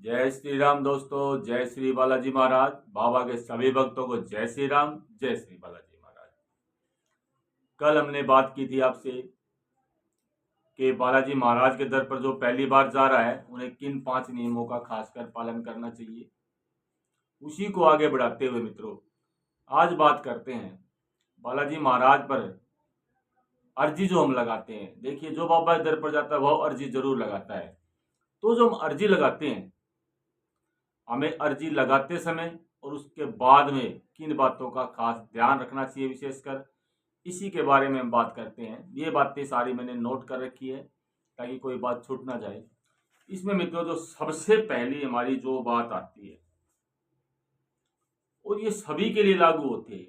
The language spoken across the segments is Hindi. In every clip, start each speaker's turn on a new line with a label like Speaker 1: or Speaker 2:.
Speaker 1: जय श्री राम दोस्तों, जय श्री बालाजी महाराज। बाबा के सभी भक्तों को जय श्री राम, जय श्री बालाजी महाराज। कल हमने बात की थी आपसे कि बालाजी महाराज के दर पर जो पहली बार जा रहा है उन्हें किन 5 नियमों का खासकर पालन करना चाहिए। उसी को आगे बढ़ाते हुए मित्रों, आज बात करते हैं बालाजी महाराज पर अर्जी जो हम लगाते हैं। देखिए, जो बाबा के दर पर जाता है वह अर्जी जरूर लगाता है। तो जो हम अर्जी लगाते हैं, हमें अर्जी लगाते समय और उसके बाद में किन बातों का खास ध्यान रखना चाहिए, विशेषकर इसी के बारे में हम बात करते हैं। ये बातें सारी मैंने नोट कर रखी है ताकि कोई बात छूट ना जाए। इसमें मित्रों, जो सबसे पहली हमारी जो बात आती है, और ये सभी के लिए लागू होती है,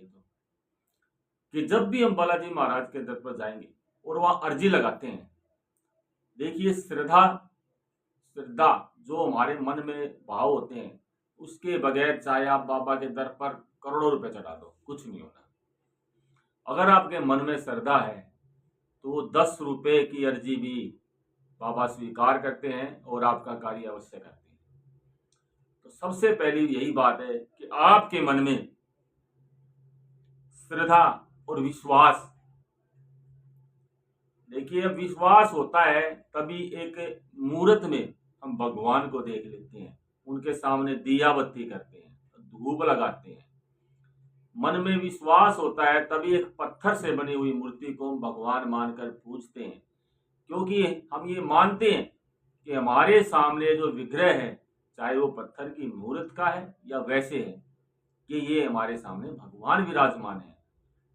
Speaker 1: कि जब भी हम बालाजी महाराज के दर पर जाएंगे और वहाँ अर्जी लगाते हैं, देखिए श्रद्धा जो हमारे मन में भाव होते हैं, उसके बगैर चाहे आप बाबा के दर पर करोड़ों रुपए चढ़ा दो, कुछ नहीं होना। अगर आपके मन में श्रद्धा है तो वो 10 रुपए की अर्जी भी बाबा स्वीकार करते हैं और आपका कार्य अवश्य करते हैं। तो सबसे पहली यही बात है कि आपके मन में श्रद्धा और विश्वास। देखिए, विश्वास होता है तभी एक मुहूर्त में हम भगवान को देख लेते हैं, उनके सामने दिया बत्ती करते हैं, धूप लगाते हैं। मन में विश्वास होता है तभी एक पत्थर से बनी हुई मूर्ति को हम भगवान मानकर पूजते हैं, क्योंकि हम ये मानते हैं कि हमारे सामने जो विग्रह है, चाहे वो पत्थर की मूर्त का है या वैसे है, कि ये हमारे सामने भगवान विराजमान है।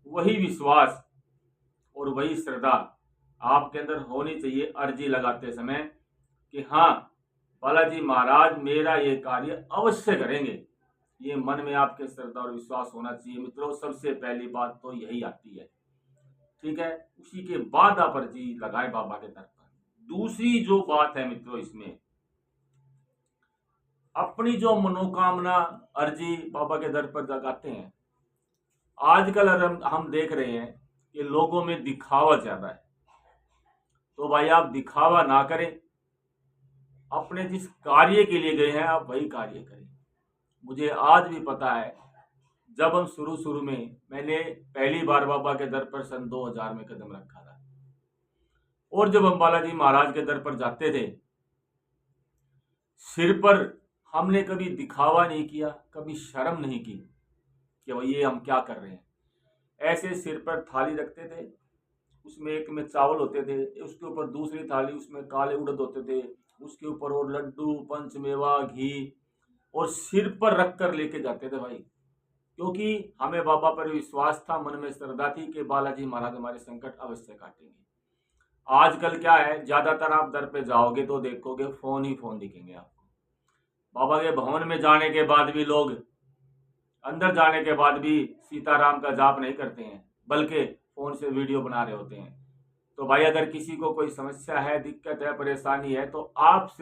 Speaker 1: वही विश्वास और वही श्रद्धा आपके अंदर होनी चाहिए अर्जी लगाते समय, कि हाँ, बालाजी महाराज मेरा ये कार्य अवश्य करेंगे। ये मन में आपके श्रद्धा और विश्वास होना चाहिए मित्रों। सबसे पहली बात तो यही आती है, ठीक है। उसी के बाद आप अर्जी लगाए बाबा के दर पर। दूसरी जो बात है मित्रों, इसमें अपनी जो मनोकामना अर्जी बाबा के दर पर लगाते हैं, आजकल हम देख रहे हैं कि लोगों में दिखावा ज्यादा है। तो भाई, आप दिखावा ना करें, अपने जिस कार्य के लिए गए हैं आप वही कार्य करें। मुझे आज भी पता है, जब हम शुरू में मैंने पहली बार बाबा के दर पर सन 2000 में कदम रखा था, और जब हम बालाजी महाराज के दर पर जाते थे, सिर पर हमने कभी दिखावा नहीं किया, कभी शर्म नहीं की कि भाई ये हम क्या कर रहे हैं। ऐसे सिर पर थाली रखते थे, उसमें एक में चावल होते थे, उसके ऊपर दूसरी थाली, उसमें काले उड़द होते थे, उसके ऊपर और लड्डू, पंचमेवा, घी, और सिर पर रख कर लेके जाते थे भाई। क्योंकि हमें बाबा पर विश्वास था, मन में श्रद्धा थी कि बालाजी महाराज हमारे संकट अवश्य काटेंगे। आजकल क्या है, ज्यादातर आप दर पे जाओगे तो देखोगे फोन ही फोन दिखेंगे आपको। बाबा के भवन में जाने के बाद भी लोग अंदर जाने के बाद भी सीताराम का जाप नहीं करते हैं, बल्कि फोन से वीडियो बना रहे होते हैं। तो भाई, अगर किसी को कोई समस्या है, दिक्कत है, परेशानी है, तो आप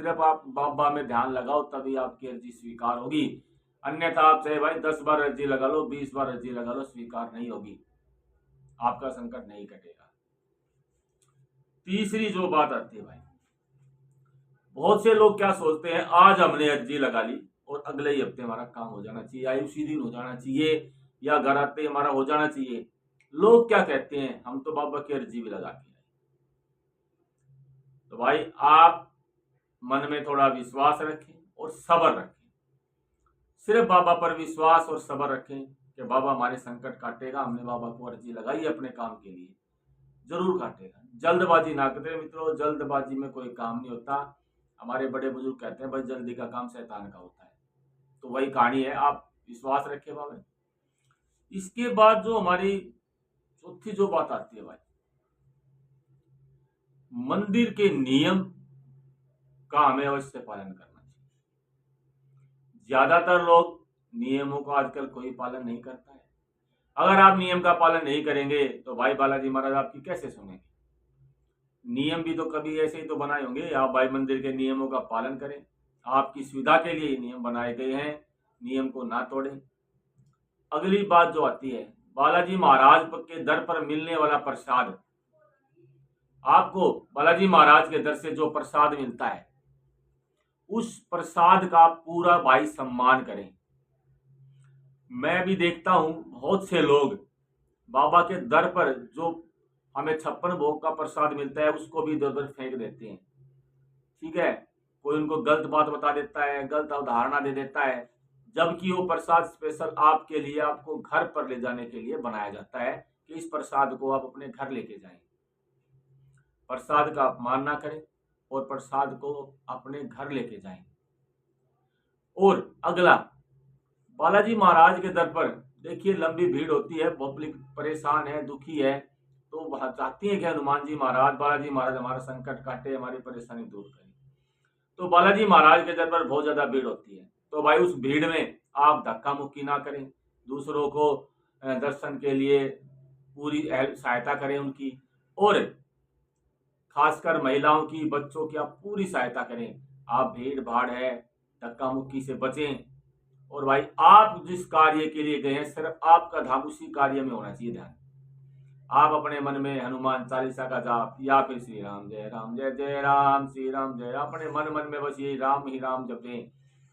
Speaker 1: बाबा में ध्यान लगाओ, तभी आपकी अर्जी स्वीकार होगी। अन्यथा आप चाहे भाई 10 बार अर्जी लगा लो, 20 बार अर्जी लगा लो, स्वीकार नहीं होगी, आपका संकट नहीं कटेगा। तीसरी जो बात आती है भाई, बहुत से लोग क्या सोचते हैं, आज हमने अर्जी लगा ली और अगले ही हफ्ते हमारा काम हो जाना चाहिए, या उसी दिन हो जाना चाहिए, या घर आते हमारा हो जाना चाहिए। लोग क्या कहते हैं, हम तो बाबा की अर्जी भी लगा के आए। तो भाई, आप मन में थोड़ा विश्वास रखें और सब्र रखें। सिर्फ बाबा पर विश्वास और सब्र रखें कि बाबा हमारे संकट काटेगा। हमने बाबा को अर्जी लगाई अपने काम के लिए, जरूर काटेगा। जल्दबाजी ना करें मित्रों, जल्दबाजी में कोई काम नहीं होता। हमारे बड़े बुजुर्ग कहते हैं भाई, जल्दी का काम शैतान का होता है। तो वही कहानी है, आप विश्वास रखें बाबा। इसके बाद जो हमारी चौथी जो बात आती है भाई, मंदिर के नियम का हमें अवश्य पालन करना चाहिए। ज्यादातर लोग नियमों का आजकल कोई पालन नहीं करता है। अगर आप नियम का पालन नहीं करेंगे तो भाई, बालाजी महाराज आपकी कैसे सुनेंगे। नियम भी तो कभी ऐसे ही तो बनाए होंगे। आप भाई मंदिर के नियमों का पालन करें, आपकी सुविधा के लिए नियम बनाए गए हैं, नियम को ना तोड़ें। अगली बात जो आती है, बालाजी महाराज के दर पर मिलने वाला प्रसाद। आपको बालाजी महाराज के दर से जो प्रसाद मिलता है उस प्रसाद का पूरा भाई सम्मान करें। मैं भी देखता हूं बहुत से लोग बाबा के दर पर जो हमें 56 भोग का प्रसाद मिलता है उसको भी इधर उधर फेंक देते हैं। ठीक है, कोई उनको गलत बात बता देता है, गलत अवधारणा दे देता है, जबकि वो प्रसाद स्पेशल आपके लिए, आपको घर पर ले जाने के लिए बनाया जाता है कि इस प्रसाद को आप अपने घर लेके जाएं। प्रसाद का अपमान ना करें और प्रसाद को अपने घर लेके जाएं। और अगला, बालाजी महाराज के दर पर देखिए लंबी भीड़ होती है, पब्लिक परेशान है, दुखी है, तो वह चाहती है कि हनुमान जी महाराज, बालाजी महाराज हमारा संकट काटे, हमारी परेशानी दूर करें। तो बालाजी महाराज के दर पर बहुत ज्यादा भीड़ होती है, तो भाई उस भीड़ में आप धक्का मुक्की ना करें, दूसरों को दर्शन के लिए पूरी सहायता करें उनकी, और खासकर महिलाओं की, बच्चों की आप पूरी सहायता करें। आप भीड़ भाड़ है, धक्का मुक्की से बचें। और भाई आप जिस कार्य के लिए गए हैं सिर्फ आपका ध्यान उसी कार्य में होना चाहिए। ध्यान आप अपने मन में हनुमान चालीसा का जाप या फिर श्री राम जय जय राम, श्री राम जय, अपने मन मन में बस यही राम ही राम जपें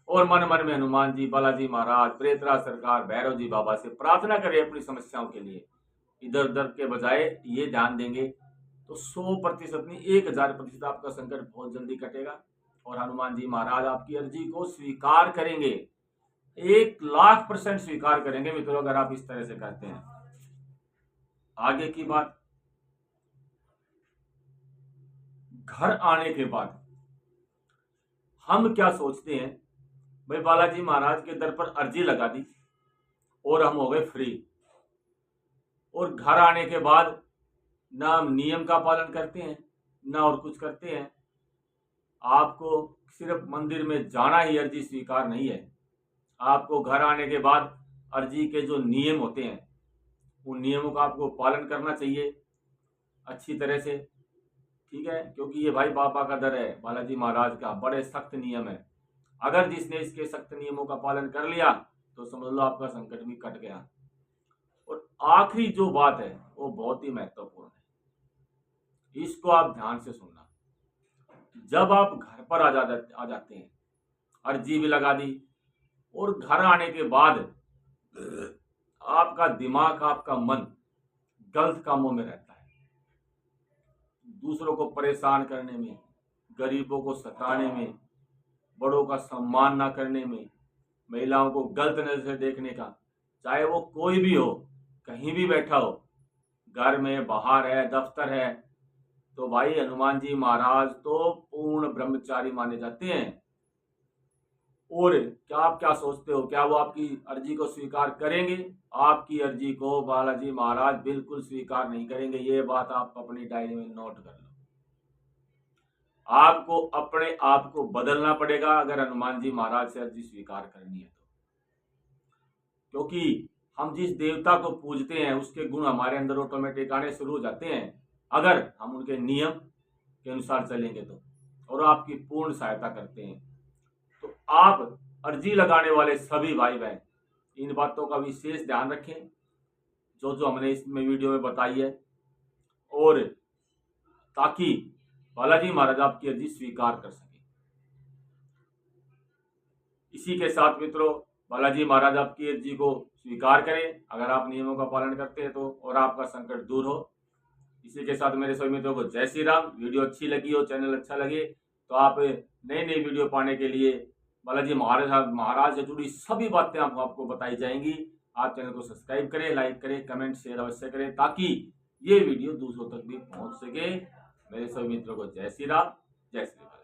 Speaker 1: और मन मन में हनुमान जी, बालाजी महाराज, प्रेतराज सरकार, भैरव जी बाबा से प्रार्थना करें अपनी समस्याओं के लिए। इधर उधर के बजाय ये ध्यान देंगे तो 100% नहीं 1000% आपका संकट बहुत जल्दी कटेगा और हनुमान जी महाराज आपकी अर्जी को स्वीकार करेंगे, 1,00,000% स्वीकार करेंगे मित्रों, अगर आप इस तरह से करते हैं। आगे की बात, घर आने के बाद हम क्या सोचते हैं, भाई बालाजी महाराज के दर पर अर्जी लगा दी और हम हो गए फ्री, और घर आने के बाद ना हम नियम का पालन करते हैं ना और कुछ करते हैं। आपको सिर्फ मंदिर में जाना ही अर्जी स्वीकार नहीं है, आपको घर आने के बाद अर्जी के जो नियम होते हैं उन नियमों का आपको पालन करना चाहिए अच्छी तरह से। ठीक है, क्योंकि ये भाई बाबा का दर है, बालाजी महाराज का बड़े सख्त नियम है। अगर जिसने इसके सख्त नियमों का पालन कर लिया तो समझ लो आपका संकट भी कट गया। और आखिरी जो बात है वो बहुत ही महत्वपूर्ण है, इसको आप ध्यान से सुनना। जब आप घर पर आ जाते हैं, अर्जी भी लगा दी और घर आने के बाद आपका दिमाग, आपका मन गलत कामों में रहता है, दूसरों को परेशान करने में, गरीबों को सताने में, बड़ों का सम्मान ना करने में, महिलाओं को गलत नजर से देखने का, चाहे वो कोई भी हो, कहीं भी बैठा हो, घर में, बाहर है, दफ्तर है, तो भाई हनुमान जी महाराज तो पूर्ण ब्रह्मचारी माने जाते हैं। और क्या आप क्या सोचते हो, क्या वो आपकी अर्जी को स्वीकार करेंगे? आपकी अर्जी को बालाजी महाराज बिल्कुल स्वीकार नहीं करेंगे, ये बात आप अपनी डायरी में नोट कर लो। आपको अपने आप को बदलना पड़ेगा अगर हनुमान जी महाराज से अर्जी स्वीकार करनी है तो, क्योंकि हम जिस देवता को पूजते हैं उसके गुण हमारे अंदर ऑटोमेटिक आने शुरू हो जाते हैं अगर हम उनके नियम के अनुसार चलेंगे तो, और आपकी पूर्ण सहायता करते हैं। तो आप अर्जी लगाने वाले सभी भाई बहन इन बातों का विशेष ध्यान रखें जो जो हमने इसमें वीडियो में बताई है, और ताकि बालाजी महाराज आपकी अर्जी स्वीकार कर सके। इसी के साथ मित्रों, बालाजी महाराज आपकी अर्जी को स्वीकार करें अगर आप नियमों का पालन करते हैं तो, और आपका संकट दूर हो। इसी के साथ मेरे सभी मित्रों को जय श्री राम। वीडियो अच्छी लगी हो, चैनल अच्छा लगे तो आप नई नई वीडियो पाने के लिए बालाजी महाराज से जुड़ी सभी बातें आपको बताई जाएंगी। आप चैनल को सब्सक्राइब करें, लाइक करें, कमेंट शेयर अवश्य करें ताकि ये वीडियो दूसरों तक भी पहुंच सके। मेरे सभी मित्रों को जय श्री राम, जय श्री राम।